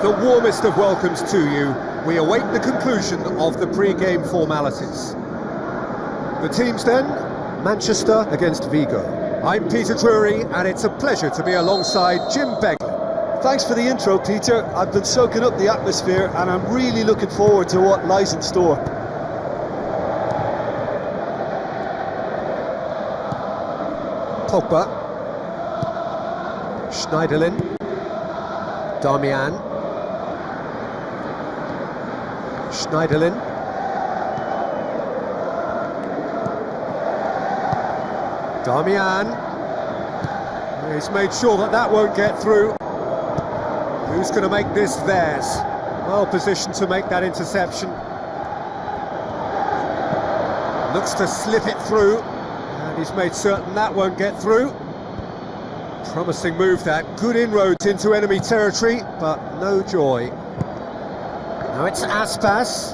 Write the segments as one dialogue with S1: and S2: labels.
S1: The warmest of welcomes to you. We await the conclusion of the pre-game formalities. The teams then, Manchester against Vigo. I'm Peter Drury, and it's a pleasure to be alongside Jim Beglin.
S2: Thanks for the intro, Peter. I've been soaking up the atmosphere, and I'm really looking forward to what lies in store.
S1: Pogba. Schneiderlin. Darmian. Schneiderlin. Darmian. He's made sure that that won't get through. Who's going to make this theirs? Well positioned to make that interception. Looks to slip it through. And he's made certain that won't get through. Promising move that. Good inroads into enemy territory, but no joy. Now it's Aspas.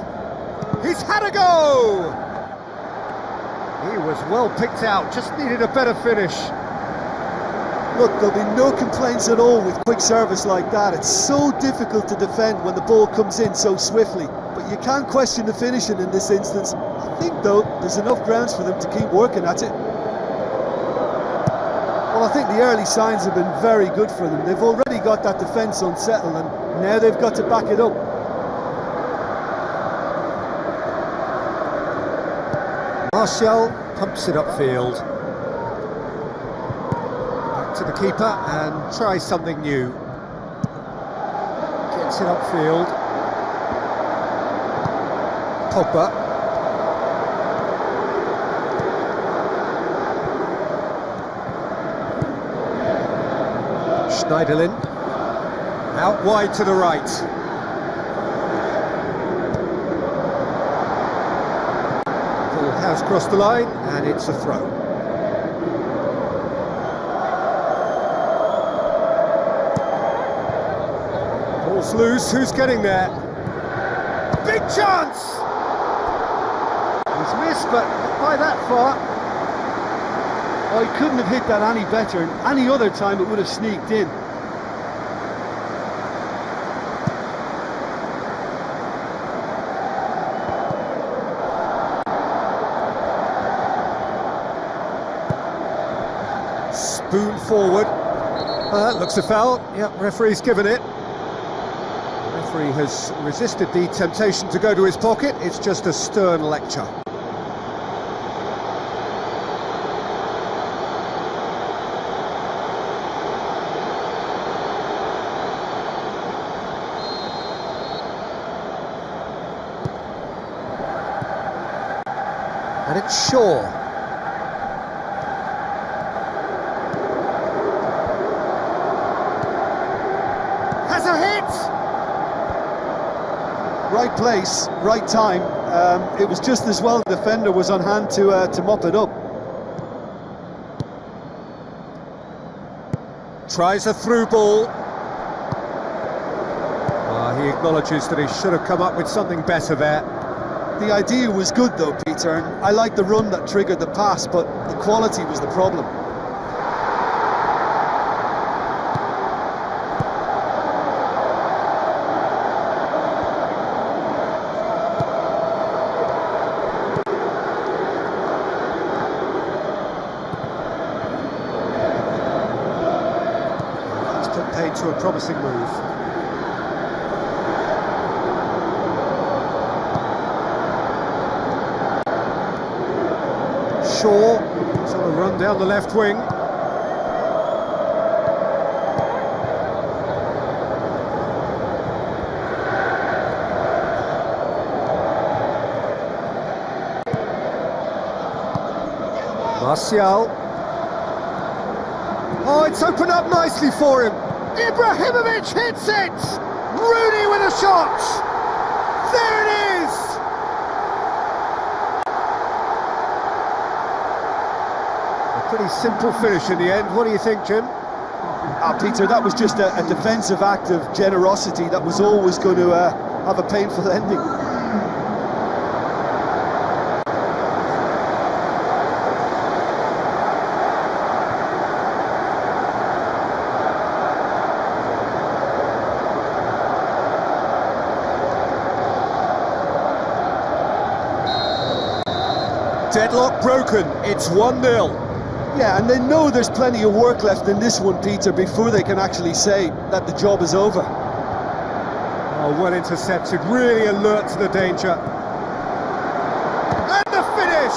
S1: He's had a go! He was well picked out, just needed a better finish.
S2: Look, there'll be no complaints at all with quick service like that. It's so difficult to defend when the ball comes in so swiftly. But you can't question the finishing in this instance. I think, though, there's enough grounds for them to keep working at it. Well, I think the early signs have been very good for them. They've already got that defence unsettled, and now they've got to back it up.
S1: Martial pumps it upfield. Back to the keeper and tries something new. Gets it upfield. Pogba. Schneiderlin. Out wide to the right. Has crossed the line, and it's a throw. Ball's loose, who's getting there? Big chance! He's missed, but not by that far.
S2: Oh, he couldn't have hit that any better, and any other time it would have sneaked in.
S1: boom forward. Looks a foul. Yep, referee's given it. The referee has resisted the temptation to go to his pocket. It's just a stern lecture. And it's Shaw. Has a hit!
S2: Right place, right time. It was just as well the defender was on hand to mop it up.
S1: Tries a through ball. He acknowledges that he should have come up with something better there.
S2: The idea was good though, Peter, and I like the run that triggered the pass, but the quality was the problem.
S1: He's put paid to a promising move. Shaw is on a run down the left wing. Martial. Oh, it's opened up nicely for him. Ibrahimovic hits it! Rooney with a shot! There it is! Pretty simple finish in the end. What do you think, Jim?
S2: Peter, that was just a defensive act of generosity that was always going to have a painful ending.
S1: Deadlock broken. It's 1-0.
S2: Yeah, and they know there's plenty of work left in this one, Peter, before they can actually say that the job is over.
S1: Oh, well intercepted, really alert to the danger. And the finish!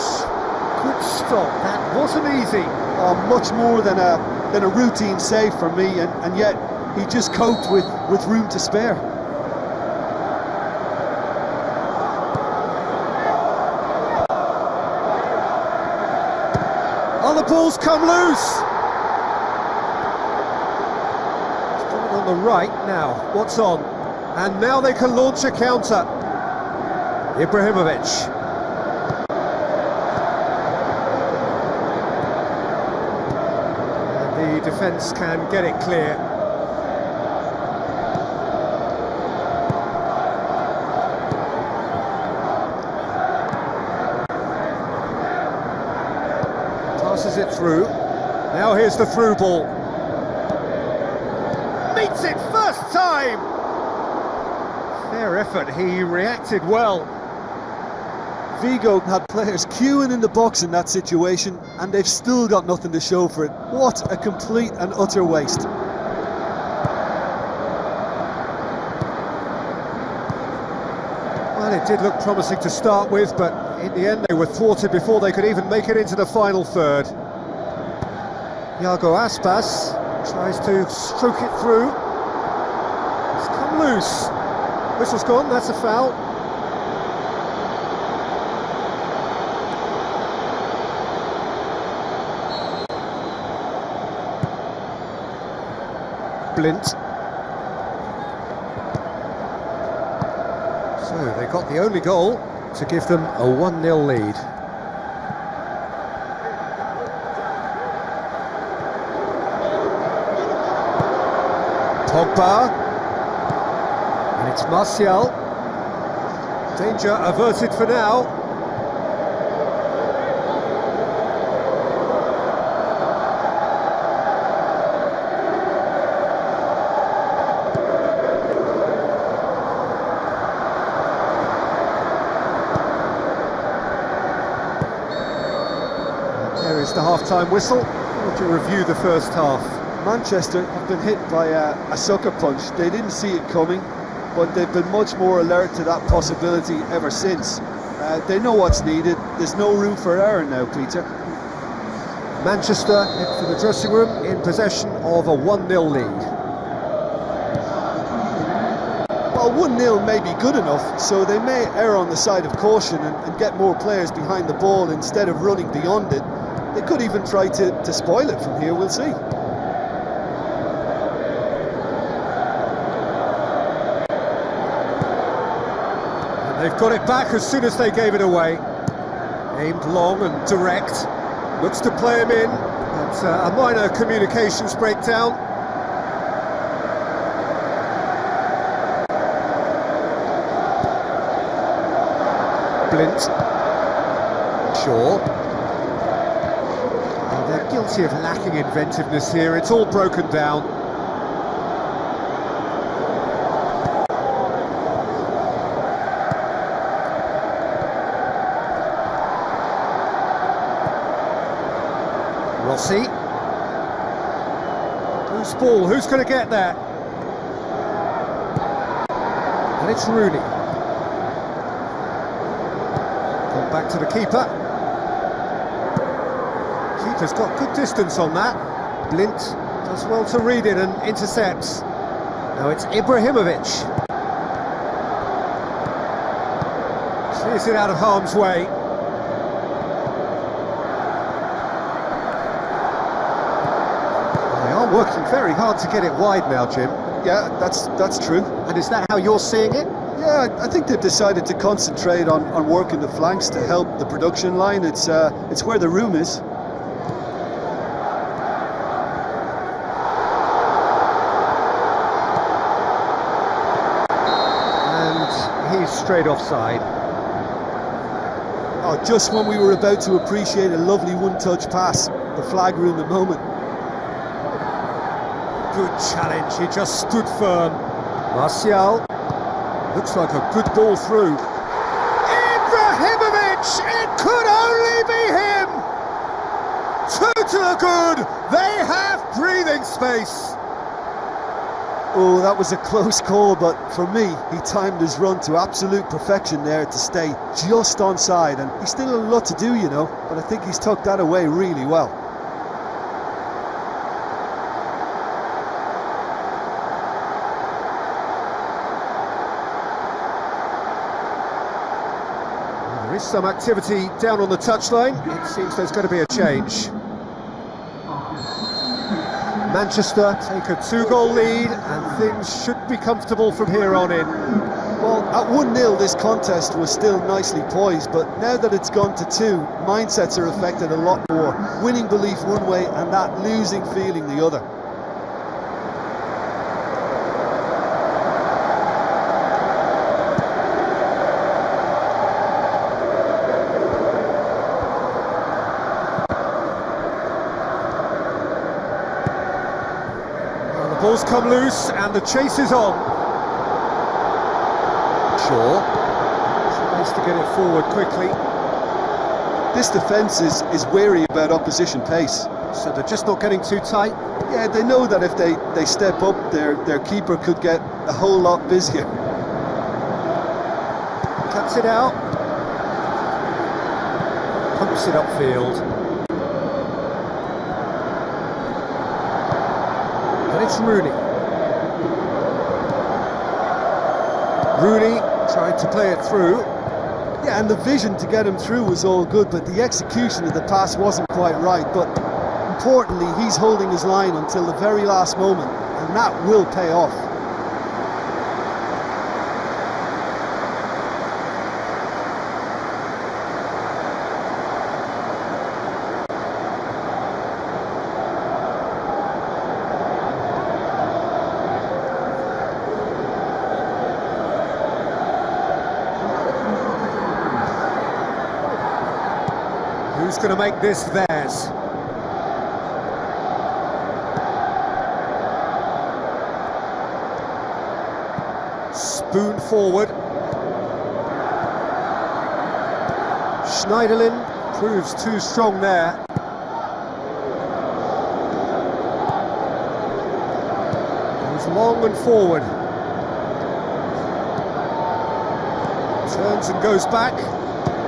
S1: Good stop, that wasn't easy.
S2: Much more than a routine save for me, and yet he just coped with room to spare.
S1: Oh, the ball's come loose! It's coming on the right now. What's on? And now they can launch a counter. Ibrahimovic. And the defence can get it clear. Passes it through. Now here's the through ball. Meets it first time! Fair effort, he reacted well.
S2: Vigo had players queuing in the box in that situation, and they've still got nothing to show for it. What a complete and utter waste.
S1: Well, it did look promising to start with, but in the end they were thwarted before they could even make it into the final third. Iago Aspas tries to stroke it through. It's come loose. Whistle's gone, that's a foul. Blint. So they got the only goal to give them a 1-0 lead. Pogba, and it's Martial. Danger averted for now. There is the half-time whistle. How would you review the first half?
S2: Manchester have been hit by a sucker punch. They didn't see it coming, but they've been much more alert to that possibility ever since. They know what's needed. There's no room for error now, Peter.
S1: Manchester head for the dressing room in possession of a 1-0 lead.
S2: Well, 1-0 may be good enough, so they may err on the side of caution and get more players behind the ball instead of running beyond it. They could even try to spoil it from here, we'll see.
S1: And they've got it back as soon as they gave it away. Aimed long and direct. Looks to play him in. It's a minor communications breakdown. Blint. Shaw. Oh, they're guilty of lacking inventiveness here. It's all broken down. Rossi. Loose ball, who's going to get that? And it's Rooney. Come back to the keeper. Keeper's got good distance on that. Blint does well to read it and intercepts. Now it's Ibrahimovic. Clears it out of harm's way. Working very hard to get it wide now, Jim.
S2: Yeah, that's true.
S1: And is that how you're seeing it?
S2: Yeah, I think they've decided to concentrate on working the flanks to help the production line. It's where the room is.
S1: And he's straight offside.
S2: Oh, just when we were about to appreciate a lovely one-touch pass, the flag room the moment.
S1: Good challenge, he just stood firm. Martial, looks like a good ball through. Ibrahimovic, it could only be him! Two to the good, they have breathing space.
S2: Oh, that was a close call, but for me, he timed his run to absolute perfection there to stay just onside, and he's still a lot to do, you know, but I think he's tucked that away really well.
S1: There is some activity down on the touchline. It seems there's going to be a change. Manchester take a 2-goal lead and things should be comfortable from here on in.
S2: Well, at 1-0 this contest was still nicely poised, but now that it's gone to 2, mindsets are affected a lot more. Winning belief one way and that losing feeling the other.
S1: Ball's come loose and the chase is on. Shaw tries to get it forward quickly.
S2: This defence is wary about opposition pace.
S1: So they're just not getting too tight?
S2: Yeah, they know that if they step up, their keeper could get a whole lot busier.
S1: Cuts it out. Pumps it upfield. And it's Rooney. Rooney tried to play it through.
S2: Yeah, and the vision to get him through was all good, but the execution of the pass wasn't quite right. But importantly, he's holding his line until the very last moment, and that will pay off.
S1: Who's going to make this theirs? Spoon forward. Schneiderlin proves too strong there. long and forward. Turns and goes back.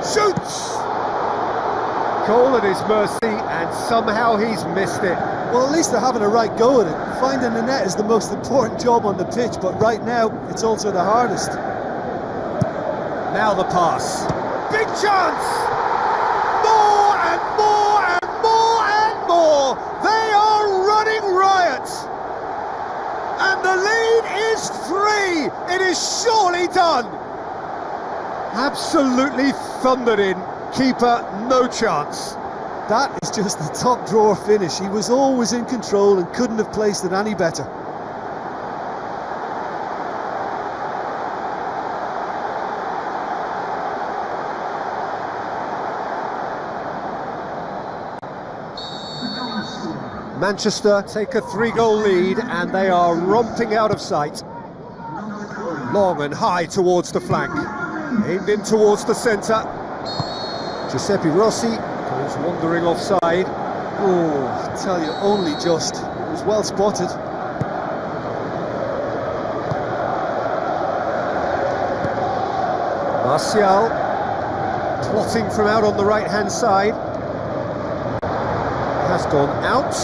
S1: Shoots! Goal at his mercy, and somehow he's missed it.
S2: Well, at least they're having a right go at it. Finding the net is the most important job on the pitch, but right now, it's also the hardest.
S1: Now the pass. Big chance! More and more and more and more! They are running riot! And the lead is 3! It is surely done! Absolutely thundered in. Keeper, no chance.
S2: That is just the top drawer finish. He was always in control and couldn't have placed it any better.
S1: Manchester take a 3-goal lead and they are romping out of sight. Long and high towards the flank. Aimed in towards the centre. Giuseppe Rossi goes wandering offside.
S2: Oh, I tell you, only just. It was well spotted.
S1: Martial plotting from out on the right-hand side. Has gone out.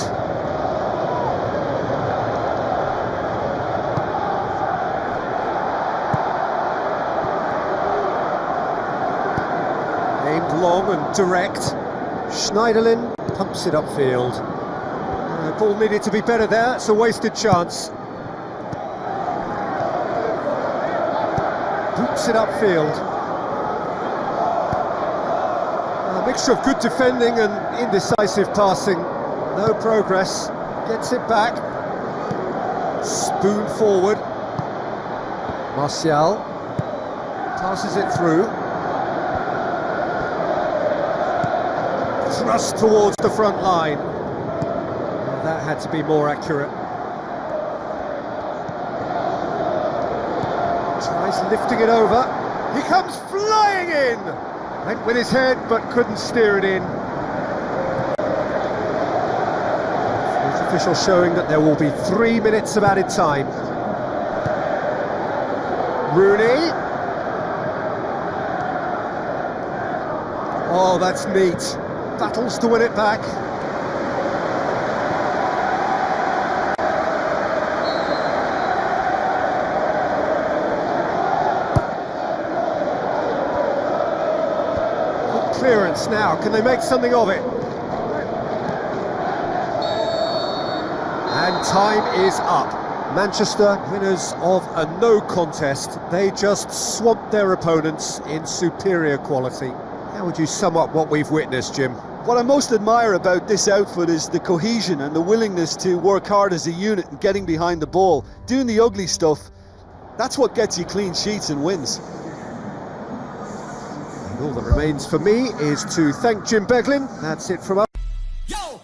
S1: Aimed long and direct. Schneiderlin pumps it upfield. The ball needed to be better there, it's a wasted chance. Boots it upfield. A mixture of good defending and indecisive passing. No progress. Gets it back. Spoon forward. Martial passes it through. Thrust towards the front line. That had to be more accurate. Tries lifting it over. He comes flying in! Went with his head but couldn't steer it in. Fourth official showing that there will be 3 minutes of added time. Rooney. Oh, that's neat. Battles to win it back. Good clearance now. Can they make something of it? And time is up. Manchester, winners of a no contest. They just swamped their opponents in superior quality. How would you sum up what we've witnessed, Jim?
S2: What I most admire about this outfit is the cohesion and the willingness to work hard as a unit and getting behind the ball. Doing the ugly stuff, that's what gets you clean sheets and wins.
S1: And all that remains for me is to thank Jim Beglin. That's it from us.
S3: Yo!